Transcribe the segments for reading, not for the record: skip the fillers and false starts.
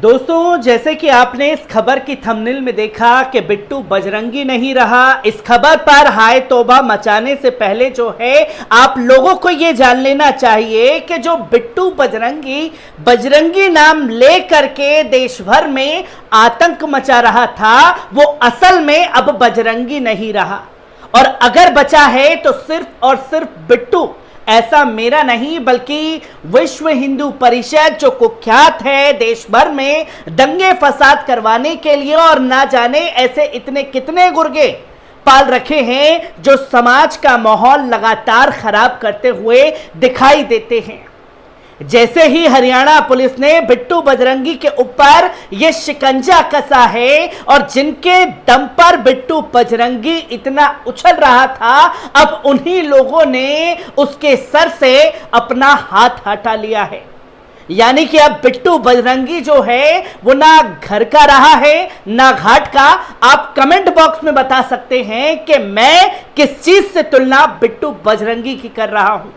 दोस्तों, जैसे कि आपने इस खबर की थंबनेल में देखा कि बिट्टू बजरंगी नहीं रहा। इस खबर पर हाय तौबा मचाने से पहले जो है आप लोगों को यह जान लेना चाहिए कि जो बिट्टू बजरंगी नाम ले करके देश भर में आतंक मचा रहा था, वो असल में अब बजरंगी नहीं रहा। और अगर बचा है तो सिर्फ और सिर्फ बिट्टू, ऐसा मेरा नहीं बल्कि विश्व हिंदू परिषद जो कुख्यात है देश भर में दंगे फसाद करवाने के लिए, और ना जाने ऐसे इतने कितने गुर्गे पाल रखे हैं जो समाज का माहौल लगातार खराब करते हुए दिखाई देते हैं। जैसे ही हरियाणा पुलिस ने बिट्टू बजरंगी के ऊपर यह शिकंजा कसा है और जिनके दम पर बिट्टू बजरंगी इतना उछल रहा था, अब उन्हीं लोगों ने उसके सर से अपना हाथ हटा लिया है। यानी कि अब बिट्टू बजरंगी जो है वो ना घर का रहा है ना घाट का। आप कमेंट बॉक्स में बता सकते हैं कि मैं किस चीज से तुलना बिट्टू बजरंगी की कर रहा हूं,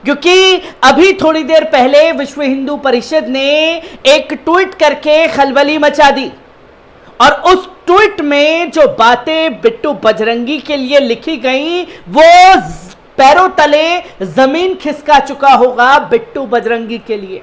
क्योंकि अभी थोड़ी देर पहले विश्व हिंदू परिषद ने एक ट्वीट करके खलबली मचा दी, और उस ट्वीट में जो बातें बिट्टू बजरंगी के लिए लिखी गई वो पैरों तले जमीन खिसका चुका होगा बिट्टू बजरंगी के लिए।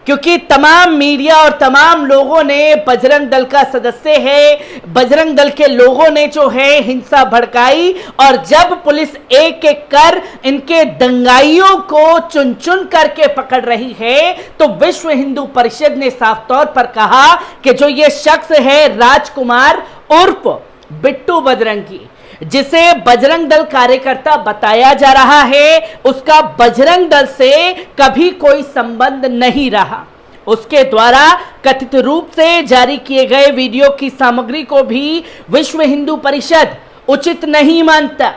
क्योंकि तमाम मीडिया और तमाम लोगों ने, बजरंग दल का सदस्य है, बजरंग दल के लोगों ने जो है हिंसा भड़काई, और जब पुलिस एक एक कर इनके दंगाइयों को चुन चुन करके पकड़ रही है, तो विश्व हिंदू परिषद ने साफ तौर पर कहा कि जो ये शख्स है राजकुमार उर्फ बिट्टू बजरंगी, जिसे बजरंग दल कार्यकर्ता बताया जा रहा है, उसका बजरंग दल से कभी कोई संबंध नहीं रहा। उसके द्वारा कथित रूप से जारी किए गए वीडियो की सामग्री को भी विश्व हिंदू परिषद उचित नहीं मानता।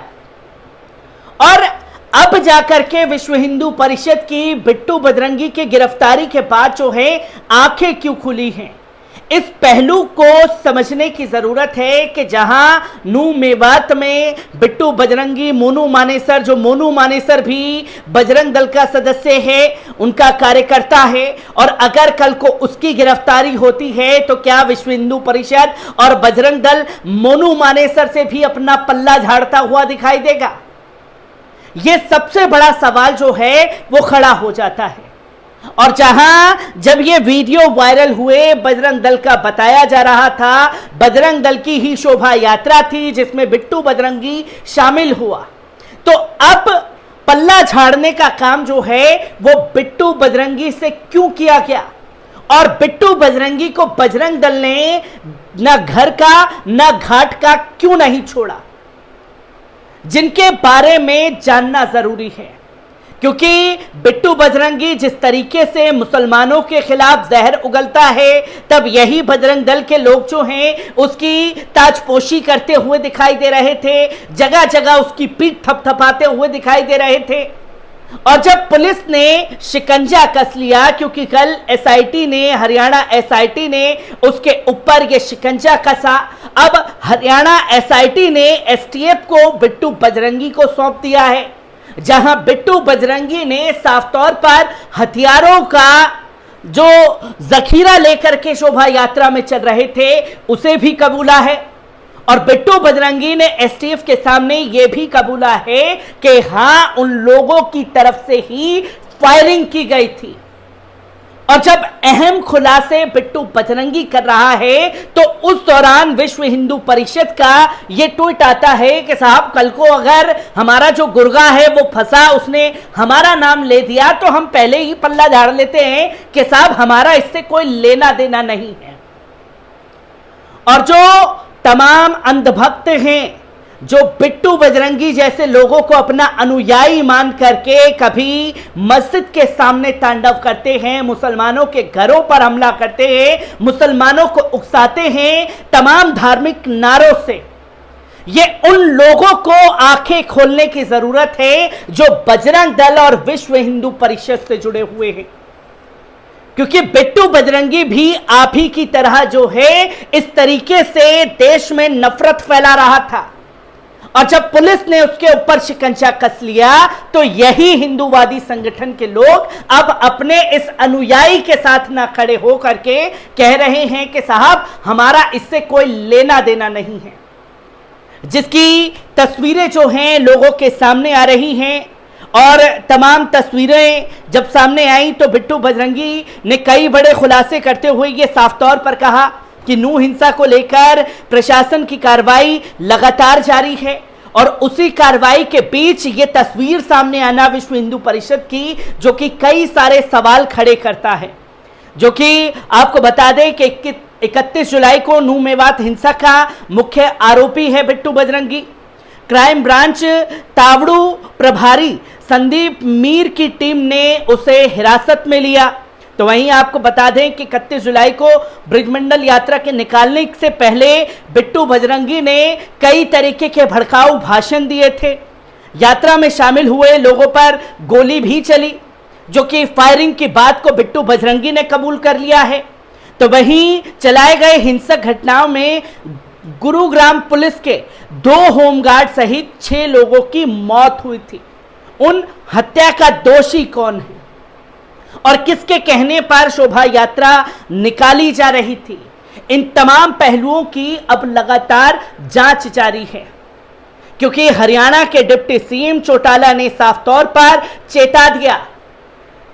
और अब जाकर के विश्व हिंदू परिषद की बिट्टू बजरंगी के गिरफ्तारी के बाद जो है आंखें क्यों खुली हैं, इस पहलू को समझने की जरूरत है कि जहां नू मेवात में बिट्टू बजरंगी, मोनू मानेसर, जो मोनू मानेसर भी बजरंग दल का सदस्य है, उनका कार्यकर्ता है, और अगर कल को उसकी गिरफ्तारी होती है तो क्या विश्व हिंदू परिषद और बजरंग दल मोनू मानेसर से भी अपना पल्ला झाड़ता हुआ दिखाई देगा? यह सबसे बड़ा सवाल जो है वो खड़ा हो जाता है। और जहां जब ये वीडियो वायरल हुए, बजरंग दल का बताया जा रहा था, बजरंग दल की ही शोभा यात्रा थी जिसमें बिट्टू बजरंगी शामिल हुआ, तो अब पल्ला झाड़ने का काम जो है वो बिट्टू बजरंगी से क्यों किया गया, और बिट्टू बजरंगी को बजरंग दल ने न घर का न घाट का क्यों नहीं छोड़ा, जिनके बारे में जानना जरूरी है। क्योंकि बिट्टू बजरंगी जिस तरीके से मुसलमानों के खिलाफ जहर उगलता है, तब यही बजरंग दल के लोग जो हैं उसकी ताजपोशी करते हुए दिखाई दे रहे थे, जगह जगह उसकी पीठ थपथपाते हुए दिखाई दे रहे थे। और जब पुलिस ने शिकंजा कस लिया, क्योंकि कल एसआईटी ने, हरियाणा एसआईटी ने उसके ऊपर ये शिकंजा कसा, अब हरियाणा एसआईटी ने एसटीएफ को बिट्टू बजरंगी को सौंप दिया है, जहां बिट्टू बजरंगी ने साफ तौर पर हथियारों का जो जखीरा लेकर के शोभा यात्रा में चल रहे थे उसे भी कबूला है, और बिट्टू बजरंगी ने एसटीएफ के सामने यह भी कबूला है कि हां, उन लोगों की तरफ से ही फायरिंग की गई थी। और जब अहम खुलासे बिट्टू बजरंगी कर रहा है तो उस दौरान विश्व हिंदू परिषद का यह ट्वीट आता है कि साहब, कल को अगर हमारा जो गुर्गा है वो फंसा, उसने हमारा नाम ले दिया, तो हम पहले ही पल्ला झाड़ लेते हैं कि साहब हमारा इससे कोई लेना देना नहीं है। और जो तमाम अंधभक्त हैं जो बिट्टू बजरंगी जैसे लोगों को अपना अनुयायी मान करके कभी मस्जिद के सामने तांडव करते हैं, मुसलमानों के घरों पर हमला करते हैं, मुसलमानों को उकसाते हैं तमाम धार्मिक नारों से, ये उन लोगों को आंखें खोलने की जरूरत है जो बजरंग दल और विश्व हिंदू परिषद से जुड़े हुए हैं। क्योंकि बिट्टू बजरंगी भी आप ही की तरह जो है इस तरीके से देश में नफरत फैला रहा था, और जब पुलिस ने उसके ऊपर शिकंजा कस लिया तो यही हिंदूवादी संगठन के लोग अब अपने इस अनुयायी के साथ ना खड़े हो करके कह रहे हैं कि साहब हमारा इससे कोई लेना देना नहीं है। जिसकी तस्वीरें जो हैं लोगों के सामने आ रही हैं और तमाम तस्वीरें जब सामने आई तो बिट्टू बजरंगी ने कई बड़े खुलासे करते हुए ये साफ तौर पर कहा कि नू हिंसा को लेकर प्रशासन की कार्रवाई लगातार जारी है और उसी कार्रवाई के बीच ये तस्वीर सामने आना विश्व हिंदू परिषद की जो कि कई सारे सवाल खड़े करता है। जो कि आपको बता दें कि 31 जुलाई को नू मेवात हिंसा का मुख्य आरोपी है बिट्टू बजरंगी। क्राइम ब्रांच तावड़ू प्रभारी संदीप मीर की टीम ने उसे हिरासत में लिया। तो वहीं आपको बता दें कि 31 जुलाई को ब्रिजमंडल यात्रा के निकालने से पहले बिट्टू बजरंगी ने कई तरीके के भड़काऊ भाषण दिए थे। यात्रा में शामिल हुए लोगों पर गोली भी चली, जो कि फायरिंग की बात को बिट्टू बजरंगी ने कबूल कर लिया है। तो वहीं चलाए गए हिंसक घटनाओं में गुरुग्राम पुलिस के 2 होमगार्ड सहित 6 लोगों की मौत हुई थी। उन हत्या का दोषी कौन है और किसके कहने पर शोभा यात्रा निकाली जा रही थी, इन तमाम पहलुओं की अब लगातार जांच जारी है। क्योंकि हरियाणा के डिप्टी सीएम चौटाला ने साफ तौर पर चेता दिया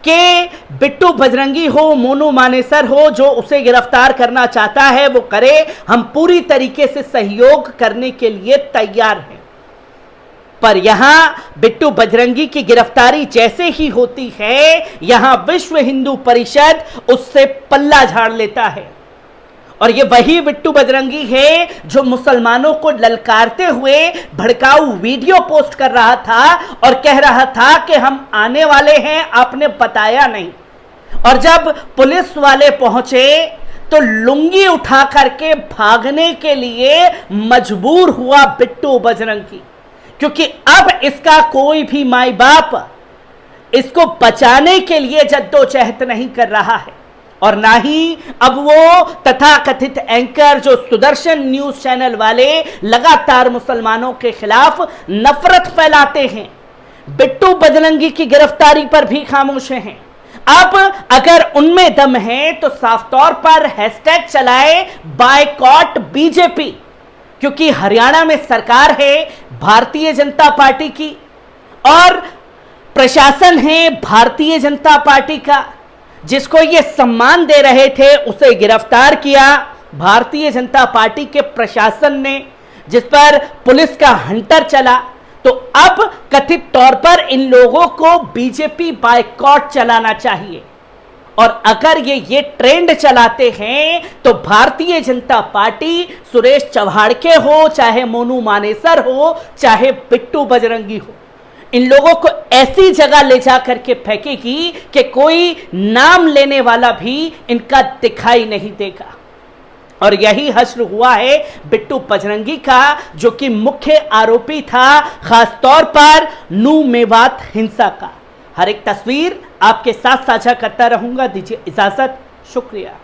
कि बिट्टू बजरंगी हो, मोनू मानेसर हो, जो उसे गिरफ्तार करना चाहता है वो करे, हम पूरी तरीके से सहयोग करने के लिए तैयार हैं। पर यहां बिट्टू बजरंगी की गिरफ्तारी जैसे ही होती है, यहां विश्व हिंदू परिषद उससे पल्ला झाड़ लेता है। और ये वही बिट्टू बजरंगी है जो मुसलमानों को ललकारते हुए भड़काऊ वीडियो पोस्ट कर रहा था और कह रहा था कि हम आने वाले हैं, आपने बताया नहीं। और जब पुलिस वाले पहुंचे तो लुंगी उठा करके भागने के लिए मजबूर हुआ बिट्टू बजरंगी, क्योंकि अब इसका कोई भी माई बाप इसको बचाने के लिए जद्दोजहद नहीं कर रहा है। और ना ही अब वो तथाकथित एंकर जो सुदर्शन न्यूज चैनल वाले लगातार मुसलमानों के खिलाफ नफरत फैलाते हैं, बिट्टू बजरंगी की गिरफ्तारी पर भी खामोश हैं। अब अगर उनमें दम है तो साफ तौर पर हैशटैग चलाए बायकॉट बीजेपी, क्योंकि हरियाणा में सरकार है भारतीय जनता पार्टी की और प्रशासन है भारतीय जनता पार्टी का। जिसको ये सम्मान दे रहे थे उसे गिरफ्तार किया भारतीय जनता पार्टी के प्रशासन ने, जिस पर पुलिस का हंटर चला। तो अब कथित तौर पर इन लोगों को बीजेपी बायकॉट चलाना चाहिए। और अगर ये ट्रेंड चलाते हैं तो भारतीय जनता पार्टी सुरेश चव्हाड़के हो, चाहे मोनू मानेसर हो, चाहे बिट्टू बजरंगी हो, इन लोगों को ऐसी जगह ले जा करके फेंकेगी कि कोई नाम लेने वाला भी इनका दिखाई नहीं देगा। और यही हश्र हुआ है बिट्टू बजरंगी का, जो कि मुख्य आरोपी था खास तौर पर नू मेवात हिंसा का। हर एक तस्वीर आपके साथ साझा करता रहूंगा। दीजिए इजाजत, शुक्रिया।